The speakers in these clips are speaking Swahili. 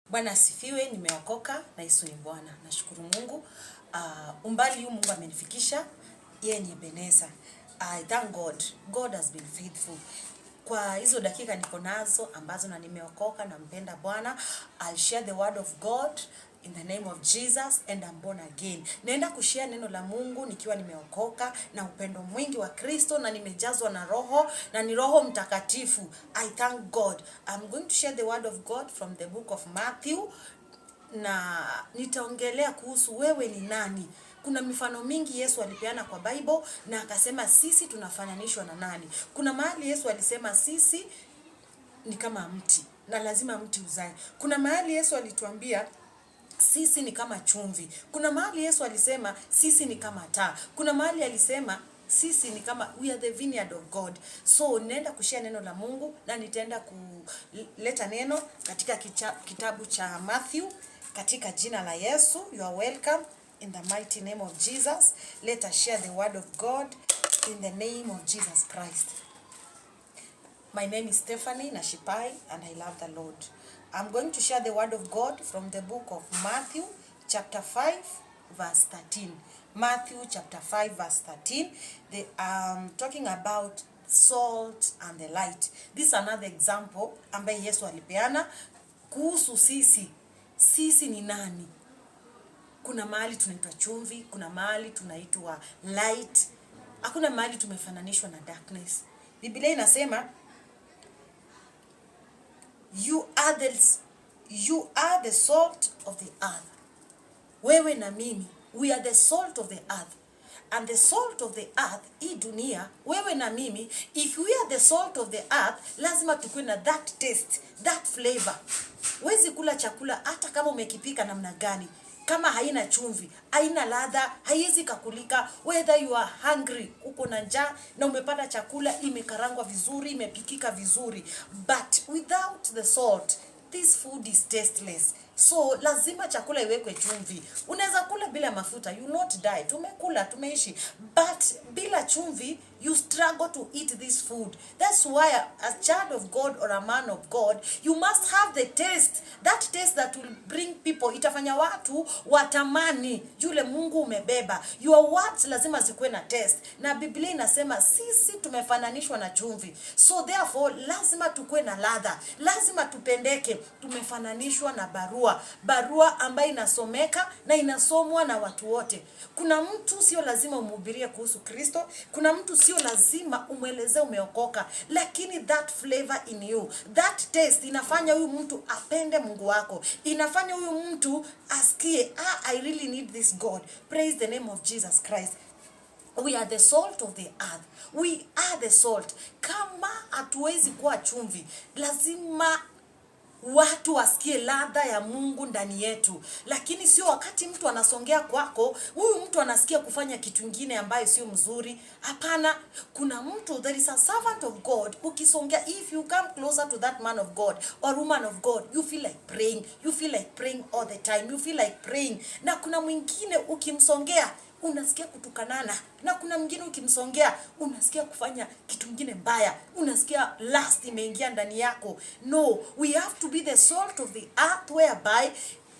Bwana asifiwe, nimeokoka na Yesu ni Bwana. Nashukuru Mungu. Umbali huu Mungu amenifikisha. Yeye ni Ebeneza. I thank God. God has been faithful. Kwa hizo dakika niko nazo ambazo na nimeokoka na mpenda Bwana, I'll share the word of God in the name of Jesus and I'm born again. Naenda kushare neno la Mungu nikiwa nimeokoka na upendo mwingi wa Kristo na nimejazwa na Roho na ni Roho Mtakatifu. I thank God. I'm going to share the word of God from the book of Matthew na nitaongelea kuhusu wewe ni nani. Kuna mifano mingi Yesu alipeana kwa Bible na akasema sisi tunafananishwa na nani. Kuna mahali Yesu alisema sisi ni kama mti na lazima mti uzae. Kuna mahali Yesu alituambia sisi ni kama chumvi. Kuna mahali Yesu alisema sisi ni kama taa. Kuna mahali alisema sisi ni kama we are the vineyard of God. So nenda kushare neno la Mungu na nitaenda kuleta neno katika kitabu cha Matthew katika jina la Yesu. You are welcome in the mighty name of Jesus. Let us share the word of God in the name of Jesus Christ. My name is Stephanie Nashipai and I love the Lord. I'm going to share the word of God from the book of Matthew chapter 5 verse 13. Matthew chapter 5 verse 13. They are talking about salt and the light. This is another example ambaye Yesu alipeana kuhusu sisi. Sisi ni nani? Kuna mahali tunaitwa chumvi, kuna mahali tunaitwa light. Hakuna mahali tumefananishwa na darkness. Biblia inasema you are the salt of the earth. Wewe na mimi, we are the salt of the earth. And the salt of the earth, hii dunia, wewe na mimi, if we are the salt of the earth, lazima tukue na that taste, that flavor. Wezi kula chakula hata kama umekipika namna gani. Kama haina chumvi, haina ladha, haiwezi kakulika. Whether you are hungry, uko na njaa na umepata chakula imekarangwa vizuri, imepikika vizuri, but without the salt, this food is tasteless. So lazima chakula iwekwe chumvi. Unaweza kula bila mafuta, you not die. Tumekula, tumeishi, but bila chumvi you struggle to eat this food. That's why as a child of God or a man of God, you must have the taste. That taste that will bring people, itafanya watu watamani yule Mungu umebeba. Your words lazima zikuwe na taste. Na Biblia inasema sisi tumefananishwa na chumvi. So therefore lazima tukue na ladha. Lazima tupendeke. Tumefananishwa na barua ambayo inasomeka na inasomwa na watu wote. Kuna mtu sio lazima umhubirie kuhusu Kristo. Kuna mtu sio lazima umwelezee umeokoka, lakini that flavor in you, that taste inafanya huyu mtu apende Mungu wako. Inafanya huyu mtu asikie, I really need this God. Praise the name of Jesus Christ. We are the salt of the earth. We are the salt. Kama hatuwezi kuwa chumvi, lazima watu wasikie ladha ya Mungu ndani yetu. Lakini sio wakati mtu anasongea kwako, huyu mtu anasikia kufanya kitu kingine ambayo sio mzuri. Hapana, kuna mtu, there is a servant of God. Ukisongea, if you come closer to that man of God or woman of God, you feel like praying. You feel like praying all the time. You feel like praying. Na kuna mwingine ukimsongea unasikia kutukanana, na kuna mwingine ukimsongea unasikia kufanya kitu kingine mbaya, unasikia lust imeingia ndani yako. No, we have to be the salt of the earth whereby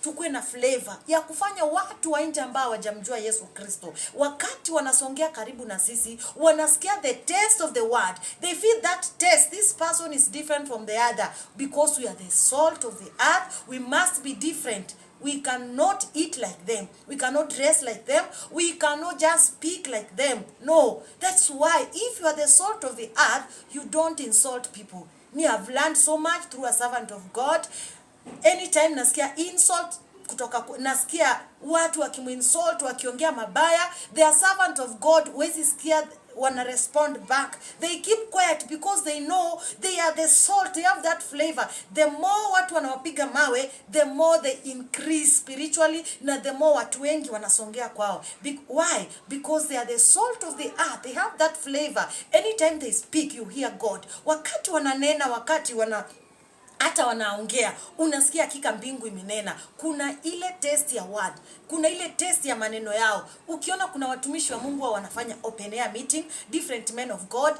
tukue na flavor ya kufanya watu wa nje ambao hawajamjua Yesu Kristo, wakati wanasongea karibu na sisi, wanasikia the taste of the word. They feel that taste, this person is different from the other. Because we are the salt of the earth, we must be different. We cannot eat like them. We cannot dress like them. We cannot just speak like them. No. That's why if you are the salt of the earth, you don't insult people. Me, I've learned so much through a servant of God. Anytime nasikia insult, nasikia watu wakimuinsult, wakiongea mabaya, they are servant of God. Wezi sikia wanna respond back. They keep quiet because they know they are the salt. They have that flavor. The more watu wanawapiga mawe, the more they increase spiritually, na the more watu wengi wanasongea kwao. Why? Because they are the salt of the earth. They have that flavor. Anytime they speak, you hear God. Wakati wananena, wakati hata wanaongea, unasikia hakika mbingu imenena. Kuna ile taste ya word, kuna ile taste ya maneno yao. Ukiona kuna watumishi wa Mungu wanafanya open air meeting, different men of God,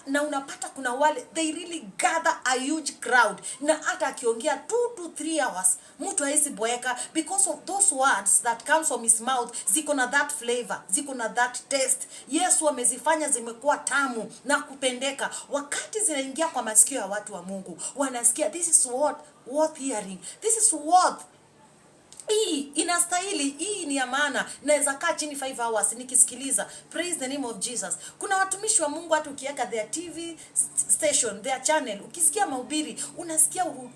na unapata kuna wale they really gather a huge crowd, na hata akiongea 2 to 3 hours mtu haisi boeka, because of those words that comes from his mouth ziko na that flavor, ziko na that taste. Yesu amezifanya zimekuwa tamu na kupendeka. Wakati zinaingia kwa masikio ya watu wa Mungu, wanasikia this is worth hearing, this is worth, hii inastahili, hii ni ya maana, naweza kaa chini 5 hours nikisikiliza. Praise the name of Jesus. Kuna watumishi wa Mungu hata ukiweka their TV station, their channel, ukisikia mahubiri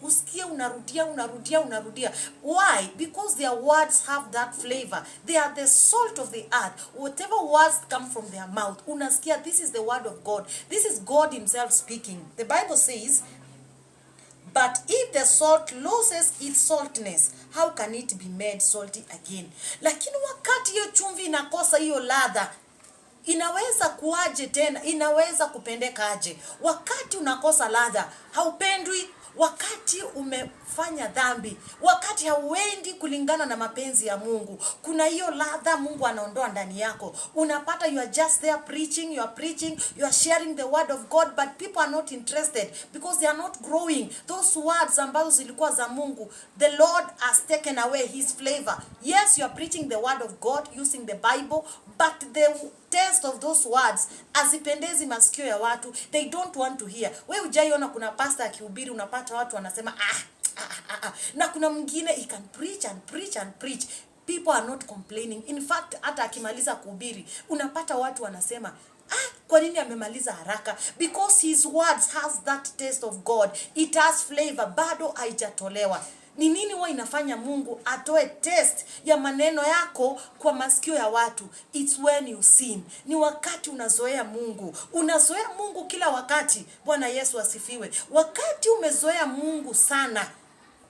usikie unarudia. Why? Because their words have that flavor. They are the salt of the earth. Whatever words come from their mouth, unasikia this is the word of God, this is God himself speaking. The Bible says, but if the salt loses its saltness, how can it be made salty again? Lakini wakati hiyo chumvi inakosa hiyo ladha, inaweza kuaje tena? Inaweza kupendeka aje? Wakati unakosa ladha, haupendwi. Wakati umefanya dhambi, wakati hauendi kulingana na mapenzi ya Mungu, kuna hiyo ladha Mungu anaondoa ndani yako. Unapata you are just there preaching, you are sharing the word of God, but people are not interested because they are not growing. Those words ambazo zilikuwa za Mungu, the Lord has taken away his flavor. Yes, you are preaching the word of God using the Bible, but the taste of those words azipendezi masikio ya watu. They don't want to hear. Wewe hujaiona kuna pastor akihubiri unapata watu wanasema na kuna mwingine he can preach. People are not complaining. In fact, hata akimaliza kuhubiri unapata watu wanasema kwa nini amemaliza haraka? Because his words has that taste of God. It has flavor, bado haijatolewa. Ni nini huwa inafanya Mungu atoe test ya maneno yako kwa masikio ya watu? It's when you sin. Ni wakati unazoea Mungu. Unazoea Mungu kila wakati. Bwana Yesu asifiwe. Wakati umezoea Mungu sana,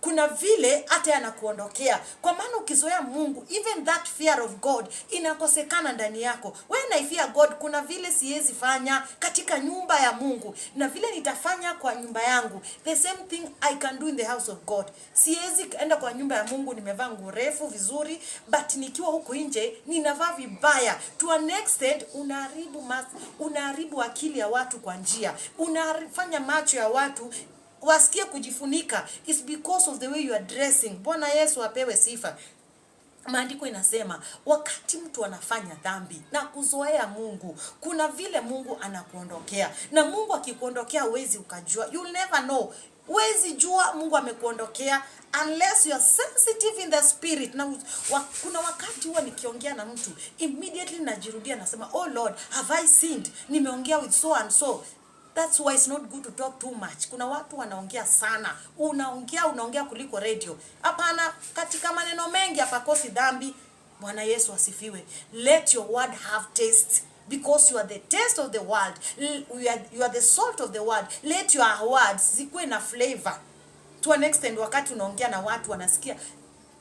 kuna vile hata anakuondokea. Kwa maana ukizoea Mungu, even that fear of God inakosekana ndani yako. When I fear God, kuna vile siwezi fanya katika nyumba ya Mungu, na vile nitafanya kwa nyumba yangu, the same thing I can do in the house of God. Siwezi enda kwa nyumba ya Mungu nimevaa nguo refu vizuri, but nikiwa huko nje ninavaa vibaya. To an extent unaharibu akili ya watu kwa njia. Unafanya macho ya watu wasikie kujifunika. It's because of the way you are dressing. Bwana Yesu apewe sifa. Maandiko inasema wakati mtu anafanya dhambi na kuzoea Mungu, kuna vile Mungu anakuondokea. Na Mungu akikuondokea huwezi ukajua. You'll never know. Huwezi jua Mungu amekuondokea unless you are sensitive in the spirit. Na kuna wakati huwa nikiongea na mtu, immediately najirudia nasema, oh Lord, have I sinned? Nimeongea with so and so. That's why it's not good to talk too much. Kuna watu wanaongea sana. Unaongea kuliko radio. Hapana, katika maneno mengi hapakosi dhambi. Bwana Yesu asifiwe. Let your word have taste, because you are the taste of the world. You are the salt of the world. Let your words zikuwe na flavor. To an extent, wakati unaongea na watu wanasikia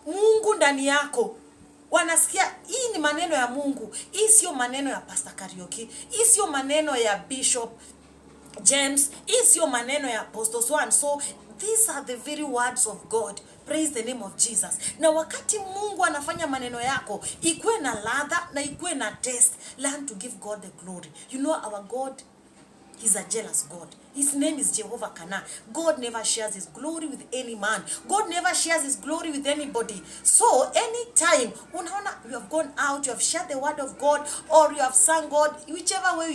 Mungu ndani yako. Wanasikia hii ni maneno ya Mungu. Hii sio maneno ya Pastor Karaoke. Hii sio maneno ya Bishop James, is your maneno ya Apostle so and so. These are the very words of God. Praise the name of Jesus. Na wakati Mungu anafanya maneno yako ikuwe na ladha na ikuwe na taste, learn to give God the glory. You know our God, he's a jealous God. His name is Jehovah Kana. God never shares his glory with any man. God never shares his glory with anybody. So anytime unaona you have gone out, you have shared the word of God, or you have sung God, whichever way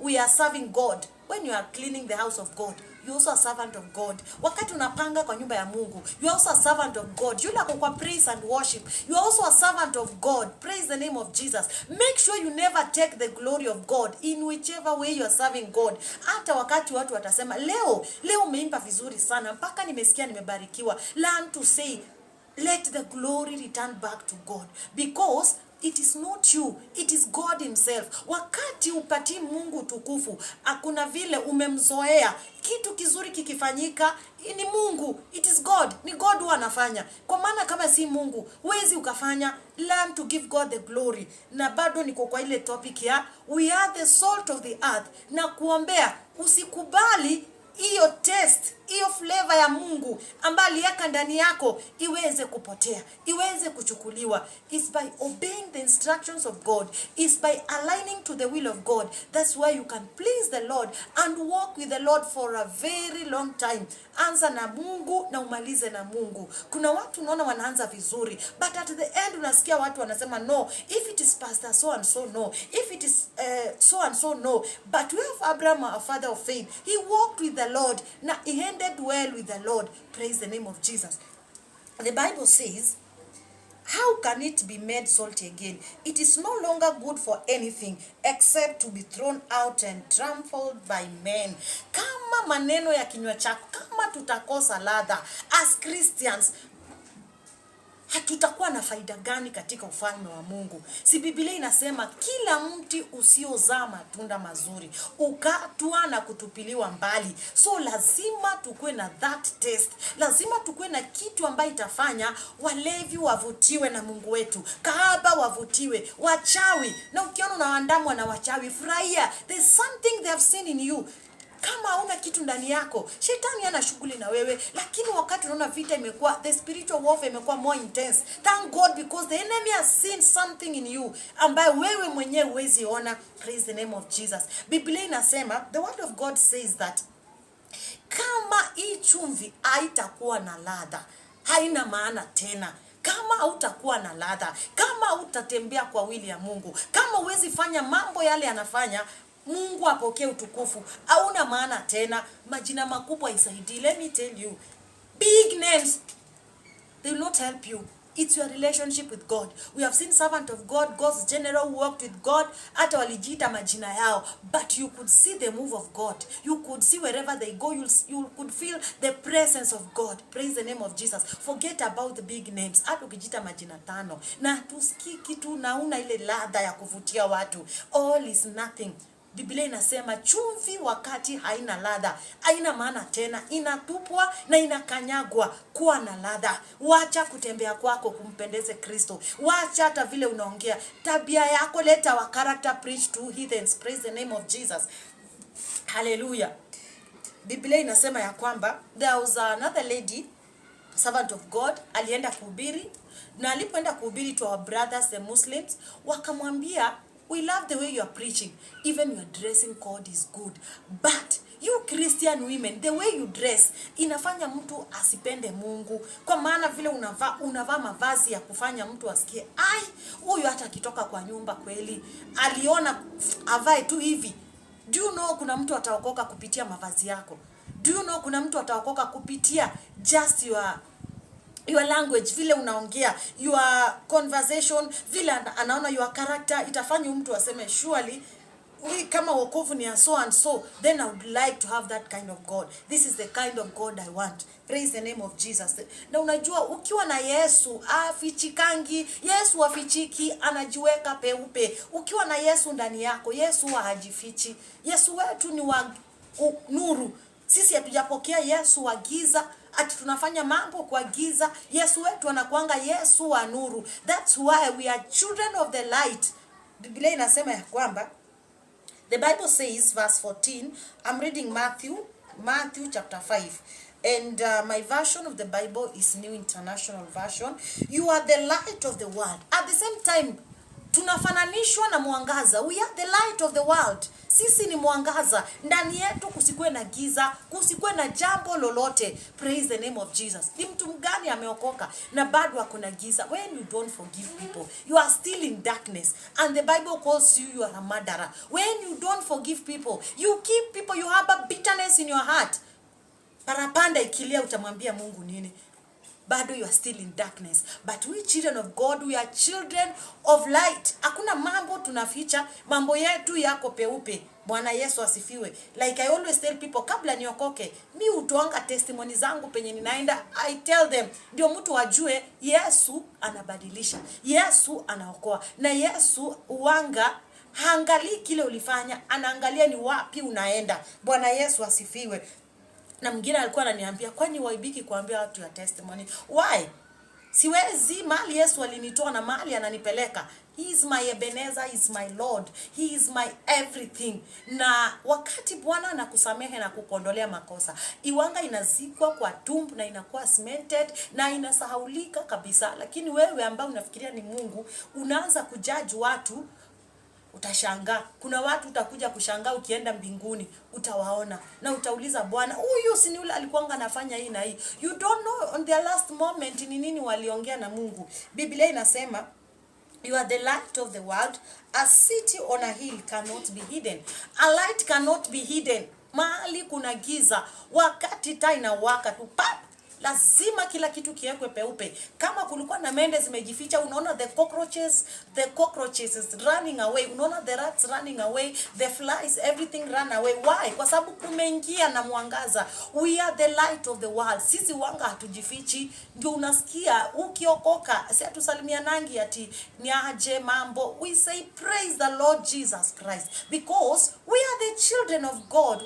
we are serving God. When you are cleaning the house of God, you also a servant of God. Wakati unapanga kwa nyumba ya Mungu, you are also a servant of God. Yule kwa praise and worship, you are also a servant of God. Praise the name of Jesus. Make sure you never take the glory of God in whichever way you are serving God. Hata wakati watu watasema, leo umeimba vizuri sana, mpaka nimesikia nimebarikiwa. Learn to say, let the glory return back to God. Because it is not you, it is God himself. Wakati upati Mungu tukufu, hakuna vile umemzoea. Kitu kizuri kikifanyika, ni Mungu, it is God. Ni God huwa anafanya. Kwa maana kama si Mungu, huwezi ukafanya. Learn to give God the glory. Na bado niko kwa ile topic ya we are the salt of the earth. Na kuombea usikubali hiyo taste hiyo flavor ya Mungu ambayo aliweka ndani yako iweze kupotea, iweze kuchukuliwa. It's by obeying the instructions of God. It's by aligning to the will of God. That's why you can please the Lord and walk with the Lord for a very long time. Anza na Mungu na umalize na Mungu. Kuna watu unaona wanaanza vizuri, but at the end unasikia watu wanasema no, if it is pastor so and so no, if it is so and so no. But we have Abraham, our father of faith. He walked with the Lord. Now he ended well with the Lord. Praise the name of Jesus. The Bible says, how can it be made salty again? It is no longer good for anything except to be thrown out and trampled by men. Kama maneno ya kinywa chako, kama tutakosa ladha as Christians, hatutakuwa na faida gani katika ufalme wa Mungu? Si Biblia inasema kila mti usiozaa matunda mazuri ukatwa na kutupiliwa mbali. So lazima tukue na that taste. Lazima tukue na kitu ambayo itafanya walevi wavutiwe na Mungu wetu, kahaba wavutiwe, wachawi. Na ukiona unaandamwa na wachawi, furahia. There's something they have seen in you. Kama hauna kitu ndani yako, shetani ana shughuli na wewe. Lakini wakati unaona vita imekuwa, the spiritual warfare imekuwa more intense, thank God, because the enemy has seen something in you ambaye wewe mwenyewe huwezi ona. Praise the name of Jesus. Biblia inasema, the word of God says that kama hii chumvi haitakuwa na ladha, haina maana tena. Kama hautakuwa na ladha, kama hautatembea kwa wili ya Mungu, kama huwezi fanya mambo yale anafanya, Mungu apokee utukufu, hauna maana tena. Majina makubwa isaidii. Let me tell you, big names, they will not help you. It's your relationship with God. We have seen servant of God, God's general who worked with God, hata walijiita majina yao, but you could see the move of God. You could see wherever they go, you could feel the presence of God. Praise the name of Jesus. Forget about the big names. Hata ukijiita majina 5 na tusikii kitu na una ile ladha ya kuvutia watu, all is nothing. Biblia inasema chumvi wakati haina ladha, haina maana tena, inatupwa na inakanyagwa. Kuwa na ladha. Wacha kutembea kwako kumpendeze Kristo. Wacha hata vile unaongea, tabia yako, leta wa character, preach to heathens. Praise the name of Jesus. Hallelujah. Biblia inasema ya kwamba there was another lady, servant of God, alienda kuhubiri, na alipoenda kuhubiri to our brothers the Muslims, wakamwambia, we love the way you are preaching, even your dressing code is good, but you Christian women, the way you dress inafanya mtu asipende Mungu. Kwa maana vile unavaa mavazi ya kufanya mtu asikie, ai, huyu hata akitoka kwa nyumba kweli aliona avae tu hivi. Do you know kuna mtu ataokoka kupitia mavazi yako? Do you know kuna mtu ataokoka kupitia just your language, vile unaongea, your conversation, vile anaona your character, itafanya mtu aseme surely kama wokovu ni so and so, then I would like to have that kind of God. This is the kind of God I want. Praise the name of Jesus. Na unajua ukiwa na Yesu afichikangi, Yesu afichiki, anajiweka peupe. Ukiwa na Yesu ndani yako, Yesu hajifichi. Yesu wetu ni wa nuru. Sisi hatujapokea Yesu wa giza, ati tunafanya mambo kwa giza. Yesu wetu anakuanga Yesu wa nuru. That's why we are children of the light. Biblia inasema ya kwamba, the Bible says, verse 14, I'm reading Matthew chapter 5. And my version of the Bible is New International Version. You are the light of the world. At the same time, tunafananishwa na mwangaza. We are the light of the world. Sisi ni mwangaza. Ndani yetu kusikwe na giza, kusikwe na jambo lolote. Praise the name of Jesus. Ni mtu mgani ameokoka na bado hakuna giza? When you don't forgive people, you are still in darkness. And the Bible calls you are a murderer. When you don't forgive people, you keep people, you have a bitterness in your heart. Parapanda ikilia utamwambia Mungu nini? Bado you are still in darkness. But we children of God, we are children of light. Hakuna mambo tunaficha, mambo yetu yako peupe. Bwana Yesu asifiwe. Like I always tell people, kabla niokoke, mi utoanga testimony zangu penye ninaenda, I tell them, ndio mtu wajue Yesu anabadilisha, Yesu anaokoa, na Yesu uanga haangalii kile ulifanya, anaangalia ni wapi unaenda. Bwana Yesu asifiwe. Na mwingine alikuwa ananiambia, kwani waibiki kuambia watu ya testimony? Why? Siwezi, mali Yesu alinitoa na mali ananipeleka. He is my Ebenezer, he is my Lord, he is my everything. Na wakati Bwana anakusamehe na kukondolea makosa, iwanga inazikwa kwa tumbu na inakuwa cemented na inasahaulika kabisa. Lakini wewe ambao unafikiria ni Mungu, unaanza kujudge watu, utashangaa. Kuna watu utakuja kushangaa ukienda mbinguni, utawaona na utauliza Bwana, huyu si ni yule alikuwa anafanya hii na hii. You don't know on their last moment ni nini waliongea na Mungu. Biblia inasema, you are the light of the world. A city on a hill cannot be hidden. A light cannot be hidden. Mahali kuna giza, wakati taa inawaka tu pap, lazima kila kitu kiwekwe peupe. Kama kulikuwa na mende zimejificha, unaona the cockroaches is running away. Unaona the rats running away, the flies, everything run away. Why? Kwa sababu kumeingia na mwangaza. We are the light of the world. Sisi wanga hatujifichi. Ndio unasikia ukiokoka, si atusalimia nangi ati ni aje mambo. We say praise the Lord Jesus Christ, because we are the children of God.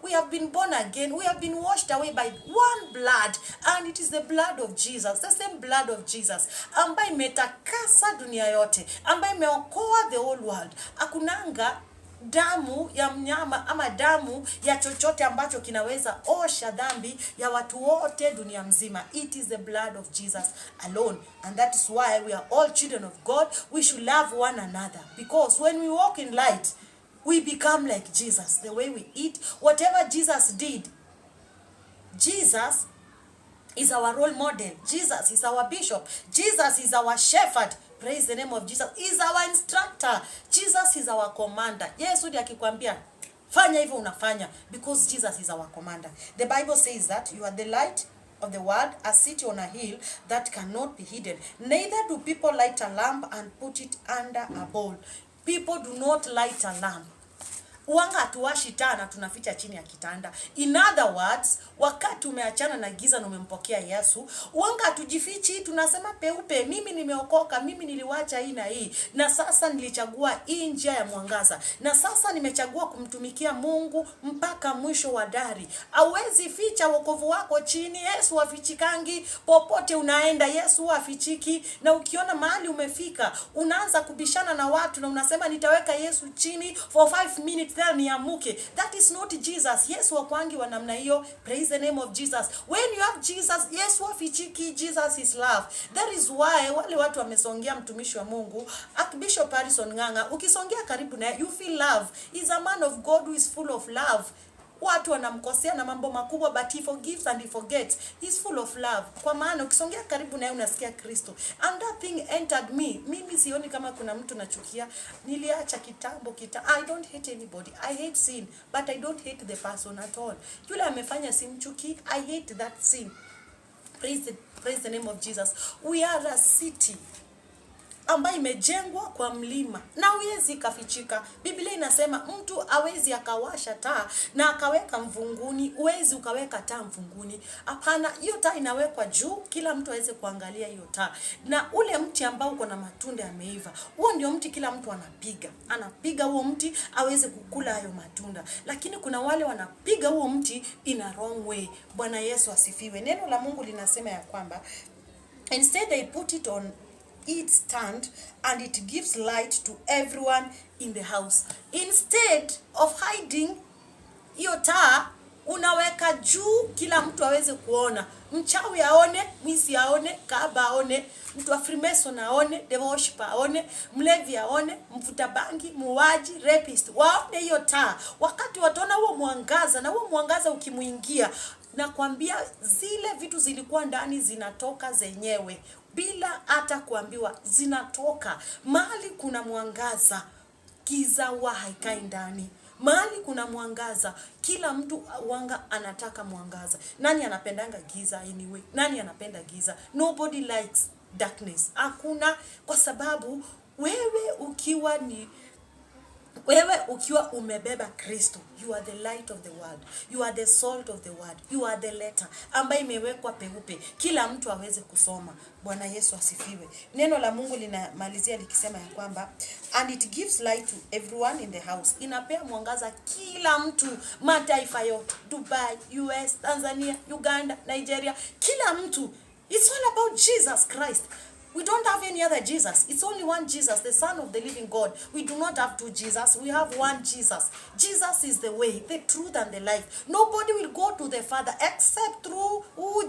We have been born again. We have been washed away by one blood. And it is the blood of Jesus, the same blood of Jesus, ambaye imetakasa dunia yote, ambaye imeokoa the whole world. Akunanga damu ya mnyama ama damu ya chochote ambacho kinaweza osha dhambi ya watu wote dunia mzima. It is the blood of Jesus alone. And that is why we are all children of God. We should love one another, because when we walk in light, we become like Jesus. The way we eat, whatever Jesus did, Jesus is our role model. Jesus is our bishop. Jesus is our shepherd. Praise the name of Jesus. He is our instructor. Jesus is our commander. Yesu ndiye akikwambia fanya hivyo unafanya, because Jesus is our commander. The Bible says that you are the light of the world, a city on a hill that cannot be hidden. Neither do people light a lamp and put it under a bowl. People do not light a lamp. Uwanga hatuwashi taa na tunaficha chini ya kitanda. In other words, wakati umeachana na giza na umempokea Yesu, uwanga hatujifichi, tunasema peupe, mimi nimeokoka, mimi niliwacha hii na hii, na sasa nilichagua hii njia ya mwangaza, na sasa nimechagua kumtumikia Mungu mpaka mwisho wa dari. Hauwezi ficha wokovu wako chini. Yesu hafichikangi. Popote unaenda Yesu hafichiki. Na ukiona mahali umefika, unaanza kubishana na watu na unasema nitaweka Yesu chini for 5 minutes niamuke. That is not Jesus. Yesu wakwangi wa namna hiyo. Praise the name of Jesus. When you have Jesus, Yesu wafichiki. Jesus is love. That is why wale watu wamesongea mtumishi wa Mungu Archbishop Harrison Ng'ang'a, ukisongea karibu na you feel love. He's a man of God who is full of love. Watu wanamkosea na mambo makubwa, but he forgives and he forgets. He's full of love. Kwa maana ukisongea karibu naye unasikia Kristo. And that thing entered me. Mimi sioni kama kuna mtu nachukia. Niliacha kitambo. I don't hate anybody. I hate sin, but I don't hate the person at all. Yule amefanya simchuki. I hate that sin. Praise the name of Jesus. We are a city ambayo imejengwa kwa mlima na huwezi kafichika. Biblia inasema mtu hawezi akawasha taa na akaweka mvunguni. Huwezi ukaweka taa mvunguni. Hapana, hiyo taa inawekwa juu, kila mtu aweze kuangalia hiyo taa. Na ule mti ambao uko na matunda yameiva, huo ndio mti kila mtu anapiga huo mti aweze kukula hayo matunda. Lakini kuna wale wanapiga huo mti in a wrong way. Bwana Yesu asifiwe. Neno la Mungu linasema ya kwamba instead they put it on its stand and it gives light to everyone in the house. Instead of hiding hiyo taa, unaweka juu kila mtu aweze kuona. Mchawi aone, mwizi aone, kahaba aone, mtu wa Freemason aone, devil worshiper aone, mlevi aone, mvuta bangi, muuaji, rapist, waone hiyo taa. Wakati wataona huo mwangaza, na huo mwangaza ukimuingia, nakwambia zile vitu zilikuwa ndani zinatoka zenyewe bila hata kuambiwa, zinatoka. Mahali kuna mwangaza, giza huwa haikai ndani. Mahali kuna mwangaza, kila mtu wanga anataka mwangaza. Nani anapendanga giza anyway? Nani anapenda giza? Nobody likes darkness. Hakuna, kwa sababu wewe ukiwa umebeba Kristo, you are the light of the world, you are the salt of the world, you are the letter ambayo imewekwa peupe kila mtu aweze kusoma. Bwana Yesu asifiwe. Neno la Mungu linamalizia likisema ya kwamba and it gives light to everyone in the house. Inapea mwangaza kila mtu, mataifa yote, Dubai, US, Tanzania, Uganda, Nigeria, kila mtu. It's all about about Jesus Christ. We don't have any other Jesus. It's only one Jesus, the Son of the living God. We do not have two Jesus. We have one Jesus. Jesus is the way, the truth, and the life. Nobody will go to the Father except through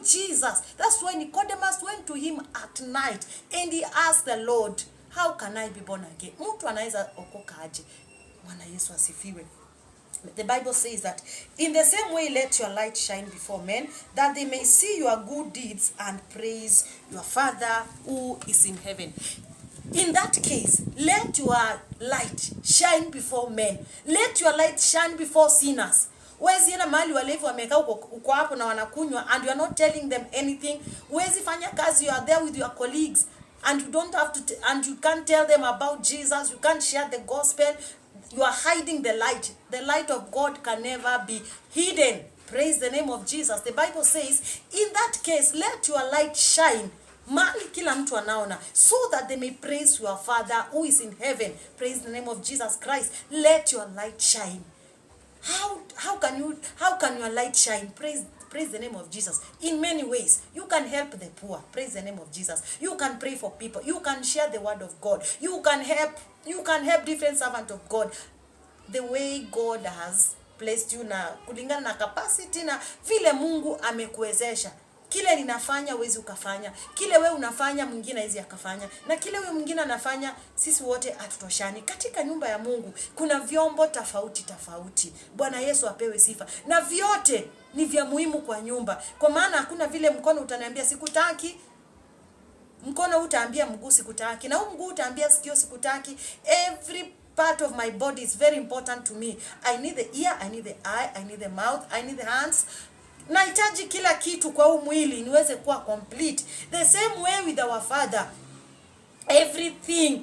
Jesus. That's why Nicodemus went to him at night and he asked the Lord, how can I be born again? Mtu anaweza okoka aje? Bwana Yesu asifiwe. The Bible says that in the same way let your light shine before men, that they may see your good deeds and praise your Father who is in heaven. In that case, let your light shine before men. Let your light shine before sinners. Wezi ena mahali walevi wameka uko hapo na wanakunywa and you are not telling them anything. Wezi fanya kazi, you are there with your colleagues and you don't have to and you can't tell them about Jesus. You can't share the gospel. You are hiding the light. The light of God can never be hidden. Praise the name of Jesus. The Bible says, in that case, let your light shine. Mali kila mtu anaona, so that they may praise your Father who is in heaven. Praise the name of Jesus Christ. Let your light shine. How can your light shine? Praise the name of Jesus. In many ways, you can help the poor. Praise the name of Jesus. You can pray for people. You can share the word of God. You can help different servants of God. The way God has placed you na kulingana na capacity na vile Mungu amekuwezesha. Kile ninafanya uwezi ukafanya. Kile we unafanya mwingine hizi akafanya. Na kile we mwingine anafanya sisi wote hatutoshani. Katika nyumba ya Mungu kuna vyombo tofauti. Bwana Yesu apewe sifa. Na vyote ni vya muhimu kwa nyumba. Kwa maana hakuna vile mkono utaniambia sikutaki. Mkono utaambia mguu sikutaki. Na mguu utaambia sikio sikutaki. Every part of my body is very important to me. I need the ear, I need the eye, I need the mouth, I need the hands. Nahitaji kila kitu kwa huu mwili niweze kuwa complete. The same way with our Father. Everything,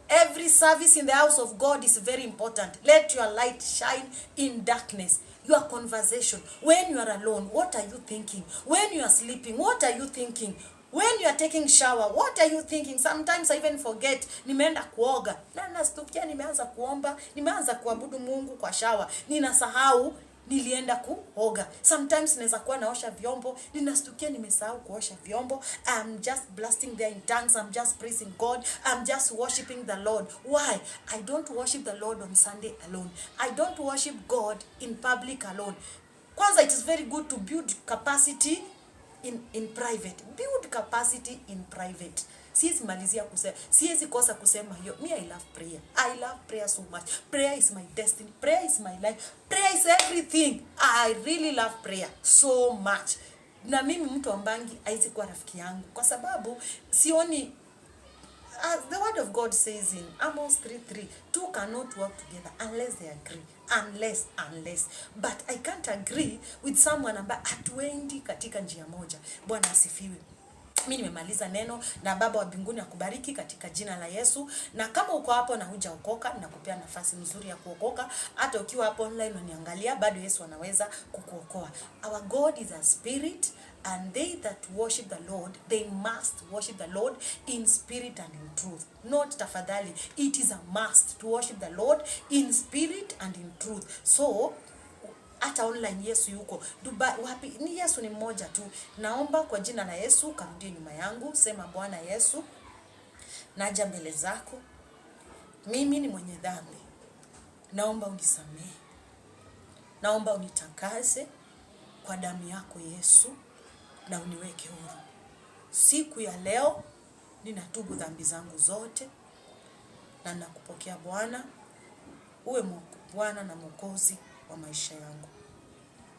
every service in the house of God is very important. Let your light shine in darkness. Your conversation. When you are alone, what are you thinking? When you are sleeping, what are you thinking? When you are taking shower, what are you thinking? Sometimes I even forget, nimeenda kuoga. Na nastukia nimeanza kuomba, nimeanza kuabudu Mungu kwa shower. Ninasahau nilienda kuoga. Sometimes naweza kuwa naosha vyombo, ninastukia nimesahau kuosha vyombo. I'm just blasting there in tongues. I'm just praising God. I'm just worshiping the Lord. Why? I don't worship the Lord on Sunday alone. I don't worship God in public alone. Kwanza, it is very good to build capacity in private. Build capacity in private. Siwezi malizia kusema, siwezi kosa kusema hiyo. Me, I love prayer. I love prayer so much. Prayer is my destiny. Prayer is my life. Prayer is everything. I really love prayer so much. Na mimi mtu ambangi haizi kuwa rafiki yangu kwa sababu sioni, as the word of God says in Amos 3:3, two cannot work together unless they agree. Unless. But I can't agree with someone ambaye hatuendi katika njia moja. Bwana asifiwe. Mimi nimemaliza neno na Baba wa mbinguni akubariki katika jina la Yesu. Na kama uko hapo na hujaokoka, ninakupea nafasi nzuri ya kuokoka. Hata ukiwa hapo online unaniangalia, bado Yesu anaweza kukuokoa. Our God is a spirit, and they that worship the Lord, they must worship the Lord in spirit and in truth. Not tafadhali, it is a must to worship the Lord in spirit and in truth. So hata online Yesu yuko Dubai, wapi ni Yesu ni mmoja tu. Naomba kwa jina la Yesu karudie nyuma yangu, sema Bwana Yesu, naja mbele zako, mimi ni mwenye dhambi, naomba unisamehe, naomba unitakase kwa damu yako Yesu, na uniweke huru. Siku ya leo ninatubu dhambi zangu zote na nakupokea Bwana, uwe Bwana na Mwokozi wa maisha yangu.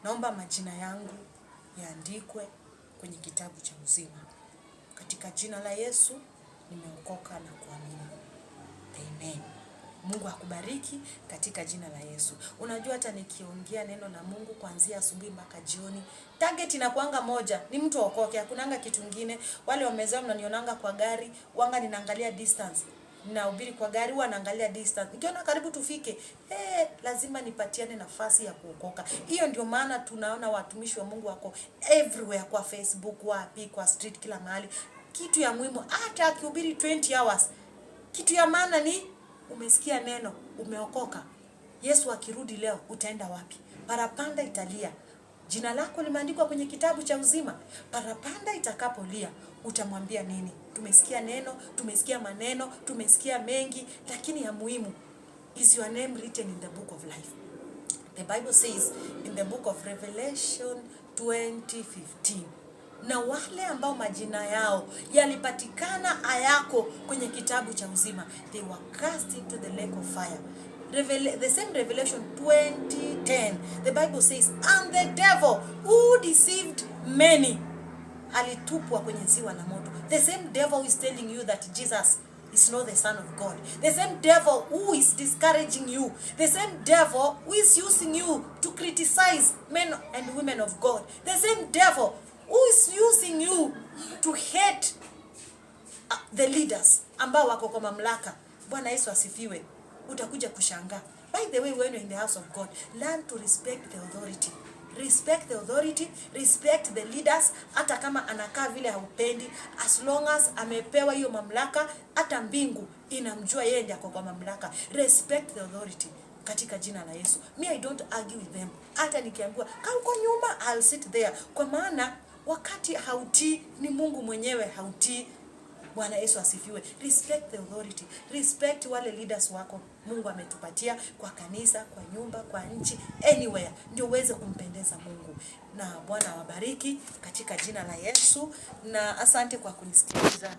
Naomba majina yangu yaandikwe kwenye kitabu cha uzima. Katika jina la Yesu nimeokoka na kuamini. Amen. Mungu akubariki katika jina la Yesu. Unajua hata nikiongea neno la Mungu kuanzia asubuhi mpaka jioni, target inakuanga moja, ni mtu aokoke. Hakunanga kitu kingine. Wale wamezoea mnanionanga kwa gari, wanga ninaangalia distance. Ninahubiri kwa gari, huwa naangalia distance. Nikiona karibu tufike, lazima nipatiane nafasi ya kuokoka. Hiyo ndio maana tunaona watumishi wa Mungu wako everywhere, kwa Facebook, wapi, kwa street, kila mahali. Kitu ya muhimu, hata akihubiri 20 hours. Kitu ya maana ni umesikia neno, umeokoka. Yesu akirudi leo utaenda wapi? Parapanda italia. Jina lako limeandikwa kwenye kitabu cha uzima. Parapanda itakapolia, utamwambia nini? Tumesikia neno, tumesikia maneno, tumesikia mengi, lakini ya muhimu, is your name written in the book of life? The Bible says in the book of Revelation 20:15, na wale ambao majina yao yalipatikana hayako kwenye kitabu cha uzima, they were cast into the lake of fire. The same Revelation 20:10, the Bible says, and the devil who deceived many, alitupwa kwenye ziwa la moto. The same devil is telling you that Jesus is not the Son of God. The same devil who is discouraging you. The same devil who is using you to criticize men and women of God. The same devil who is using you to hate the leaders ambao wako kwa mamlaka. Bwana Yesu asifiwe. Utakuja kushangaa. By the way, when you're in the house of God, learn to respect the authority. Respect the authority, respect the leaders, hata kama anakaa vile haupendi, as long as amepewa hiyo mamlaka, hata mbingu inamjua yeye ndiye kwa mamlaka. Respect the authority katika jina la Yesu. Me, I don't argue with them. Hata nikiambiwa kaa uko nyuma, I'll sit there. Kwa maana wakati hautii ni Mungu mwenyewe hautii. Bwana Yesu asifiwe. Respect the authority. Respect wale leaders wako Mungu ametupatia kwa kanisa, kwa nyumba, kwa nchi, anywhere, ndio uweze kumpendeza Mungu. Na Bwana awabariki katika jina la Yesu, na asante kwa kunisikiliza.